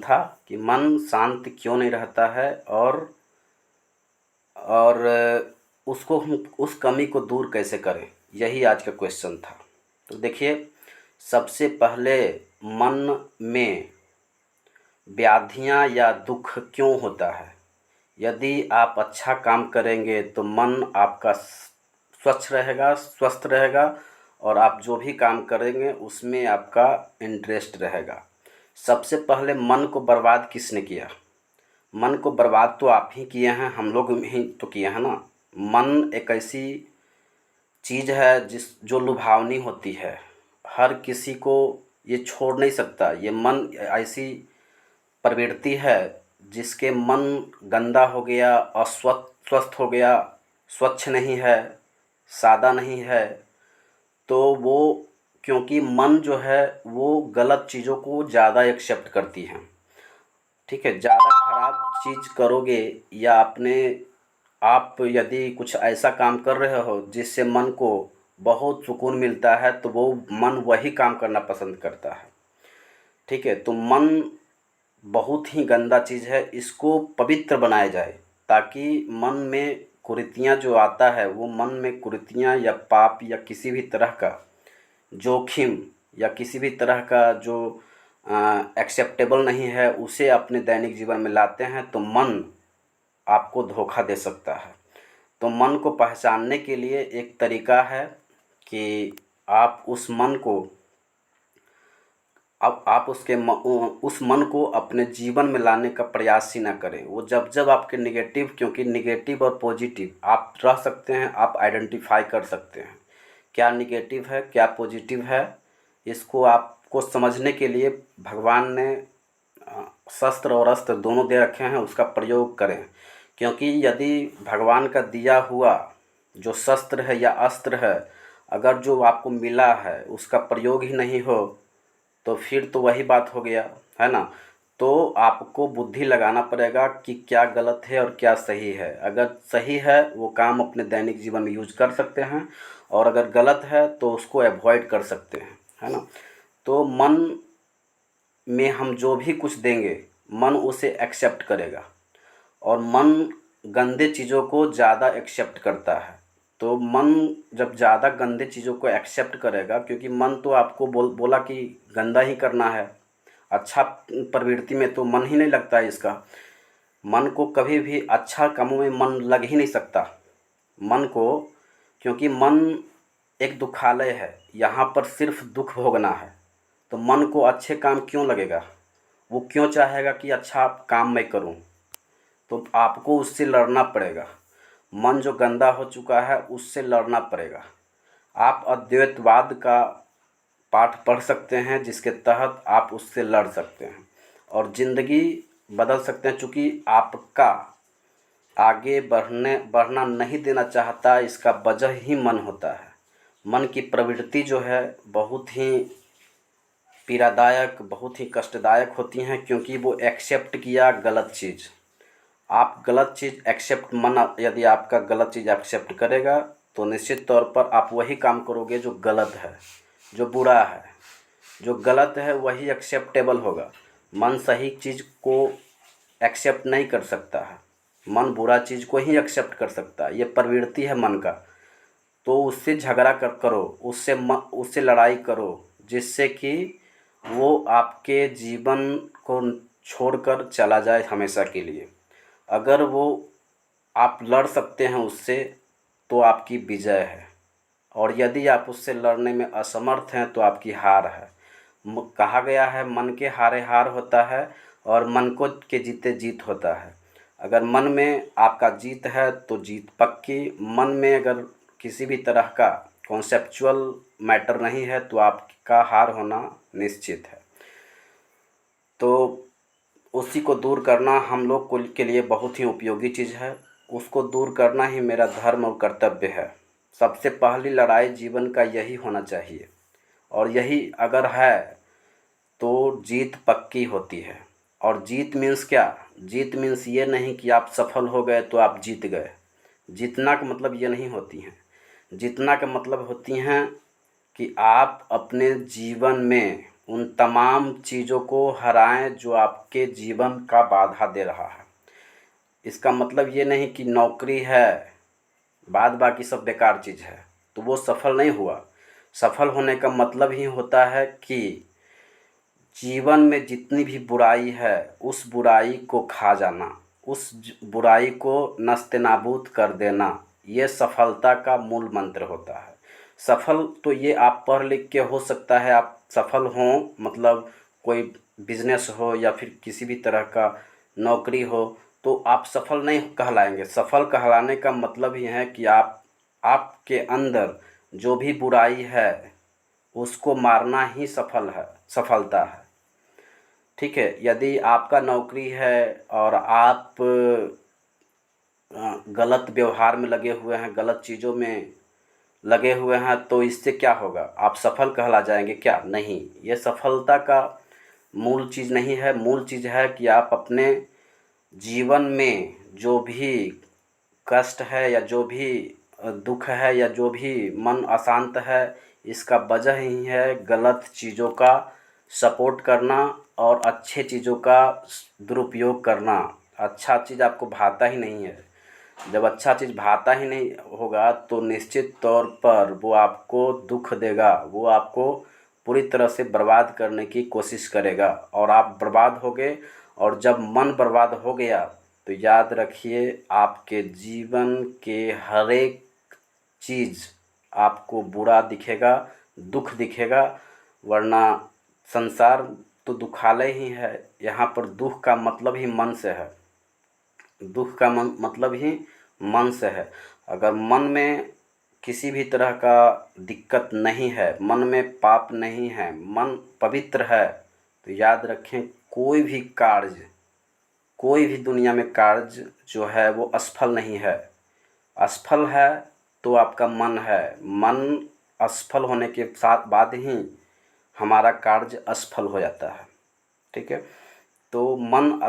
था कि मन शांत क्यों नहीं रहता है, और उसको हम उस कमी को दूर कैसे करें, यही आज का क्वेश्चन था। तो देखिए, सबसे पहले मन में व्याधियाँ या दुख क्यों होता है? यदि आप अच्छा काम करेंगे तो मन आपका स्वच्छ रहेगा, स्वस्थ रहेगा, और आप जो भी काम करेंगे उसमें आपका इंटरेस्ट रहेगा। सबसे पहले मन को बर्बाद किसने किया? मन को बर्बाद तो आप ही किए हैं, हम लोग ही तो किए हैं ना। मन एक ऐसी चीज़ है जो लुभावनी होती है, हर किसी को ये छोड़ नहीं सकता। ये मन ऐसी प्रवृत्ति है जिसके मन गंदा हो गया, स्वस्थ हो गया, स्वच्छ नहीं है, सादा नहीं है, तो वो, क्योंकि मन जो है वो गलत चीज़ों को ज़्यादा एक्सेप्ट करती है। ठीक है, ज़्यादा खराब चीज़ करोगे या आप यदि कुछ ऐसा काम कर रहे हो जिससे मन को बहुत सुकून मिलता है, तो वो मन वही काम करना पसंद करता है। ठीक है, तो मन बहुत ही गंदा चीज़ है, इसको पवित्र बनाया जाए ताकि मन में कुरीतियाँ जो आता है, वो मन में कुरीतियाँ या पाप या किसी भी तरह का जोखिम या किसी भी तरह का जो एक्सेप्टेबल नहीं है, उसे अपने दैनिक जीवन में लाते हैं, तो मन आपको धोखा दे सकता है। तो मन को पहचानने के लिए एक तरीका है कि आप उस मन को, अब आप उस मन को अपने जीवन में लाने का प्रयास ही ना करें। वो जब जब आपके निगेटिव, क्योंकि निगेटिव और पॉजिटिव आप रह सकते हैं, आप आइडेंटिफाई कर सकते हैं क्या निगेटिव है क्या पॉजिटिव है। इसको आपको समझने के लिए भगवान ने शस्त्र और अस्त्र दोनों दे रखे हैं, उसका प्रयोग करें। क्योंकि यदि भगवान का दिया हुआ जो शस्त्र है या अस्त्र है, अगर जो आपको मिला है उसका प्रयोग ही नहीं हो, तो फिर तो वही बात हो गया, है ना। तो आपको बुद्धि लगाना पड़ेगा कि क्या गलत है और क्या सही है। अगर सही है वो काम अपने दैनिक जीवन में यूज कर सकते हैं, और अगर गलत है तो उसको अवॉइड कर सकते हैं, है ना। तो मन में हम जो भी कुछ देंगे, मन उसे एक्सेप्ट करेगा, और मन गंदे चीज़ों को ज़्यादा एक्सेप्ट करता है। तो मन जब ज़्यादा गंदे चीज़ों को एक्सेप्ट करेगा, क्योंकि मन तो आपको बोला कि गंदा ही करना है, अच्छा प्रवृत्ति में तो मन ही नहीं लगता है इसका। मन को कभी भी अच्छा कामों में मन लग ही नहीं सकता मन को, क्योंकि मन एक दुखालय है, यहाँ पर सिर्फ दुख भोगना है। तो मन को अच्छे काम क्यों लगेगा? वो क्यों चाहेगा कि अच्छा काम मैं करूं? तो आपको उससे लड़ना पड़ेगा। मन जो गंदा हो चुका है उससे लड़ना पड़ेगा। आप अद्वैतवाद का पाठ पढ़ सकते हैं, जिसके तहत आप उससे लड़ सकते हैं और ज़िंदगी बदल सकते हैं। चूँकि आपका आगे बढ़ना नहीं देना चाहता, इसका वजह ही मन होता है। मन की प्रवृत्ति जो है बहुत ही पीड़ादायक, बहुत ही कष्टदायक होती हैं, क्योंकि वो एक्सेप्ट किया गलत चीज़। आप गलत चीज़ एक्सेप्ट, मन यदि आपका गलत चीज़ एक्सेप्ट करेगा तो निश्चित तौर पर आप वही काम करोगे जो गलत है, जो बुरा है। जो गलत है वही एक्सेप्टेबल होगा। मन सही चीज़ को एक्सेप्ट नहीं कर सकता है, मन बुरा चीज़ को ही एक्सेप्ट कर सकता है। ये प्रवृत्ति है मन का। तो उससे झगड़ा करो, उससे लड़ाई करो, जिससे कि वो आपके जीवन को छोड़कर चला जाए हमेशा के लिए। अगर वो आप लड़ सकते हैं उससे, तो आपकी विजय है, और यदि आप उससे लड़ने में असमर्थ हैं तो आपकी हार है। कहा गया है मन के हारे हार होता है, और मन को के जीते जीत होता है। अगर मन में आपका जीत है तो जीत पक्की। मन में अगर किसी भी तरह का कॉन्सेप्चुअल मैटर नहीं है तो आपका हार होना निश्चित है। तो उसी को दूर करना हम लोग को के लिए बहुत ही उपयोगी चीज़ है। उसको दूर करना ही मेरा धर्म और कर्तव्य है। सबसे पहली लड़ाई जीवन का यही होना चाहिए, और यही अगर है तो जीत पक्की होती है। और जीत मीन्स क्या? जीत मीन्स ये नहीं कि आप सफल हो गए तो आप जीत गए। जीतना का मतलब ये नहीं होती हैं। जीतना का मतलब होती हैं कि आप अपने जीवन में उन तमाम चीज़ों को हराएं जो आपके जीवन का बाधा दे रहा है। इसका मतलब ये नहीं कि नौकरी है बाद बाकी सब बेकार चीज़ है तो वो सफल नहीं हुआ। सफल होने का मतलब ही होता है कि जीवन में जितनी भी बुराई है उस बुराई को खा जाना, उस बुराई को नस्ते नाबूद कर देना, ये सफलता का मूल मंत्र होता है। सफल तो ये आप पढ़ लिख के हो सकता है आप सफल हों, मतलब कोई बिजनेस हो या फिर किसी भी तरह का नौकरी हो, तो आप सफल नहीं कहलाएंगे। सफल कहलाने का मतलब ही है कि आपके अंदर जो भी बुराई है उसको मारना ही सफलता है। ठीक है, यदि आपका नौकरी है और आप गलत व्यवहार में लगे हुए हैं, गलत चीज़ों में लगे हुए हैं, तो इससे क्या होगा? आप सफल कहला जाएंगे क्या? नहीं, ये सफलता का मूल चीज़ नहीं है। मूल चीज़ है कि आप अपने जीवन में जो भी कष्ट है या जो भी दुख है या जो भी मन अशांत है, इसका वजह ही है गलत चीज़ों का सपोर्ट करना और अच्छे चीज़ों का दुरुपयोग करना। अच्छा चीज़ आपको भाता ही नहीं है। जब अच्छा चीज़ भाता ही नहीं होगा तो निश्चित तौर पर वो आपको दुख देगा, वो आपको पूरी तरह से बर्बाद करने की कोशिश करेगा और आप बर्बाद हो गए। और जब मन बर्बाद हो गया तो याद रखिए आपके जीवन के हर एक चीज़ आपको बुरा दिखेगा, दुख दिखेगा। वरना संसार तो दुखालय ही है। यहाँ पर दुख का मतलब ही मन से है, दुख का मतलब ही मन से है। अगर मन में किसी भी तरह का दिक्कत नहीं है, मन में पाप नहीं है, मन पवित्र है, तो याद रखें कोई भी दुनिया में कार्य जो है वो असफल नहीं है। असफल है तो आपका मन है। मन असफल होने के साथ बाद ही हमारा कार्य असफल हो जाता है। ठीक है, तो मन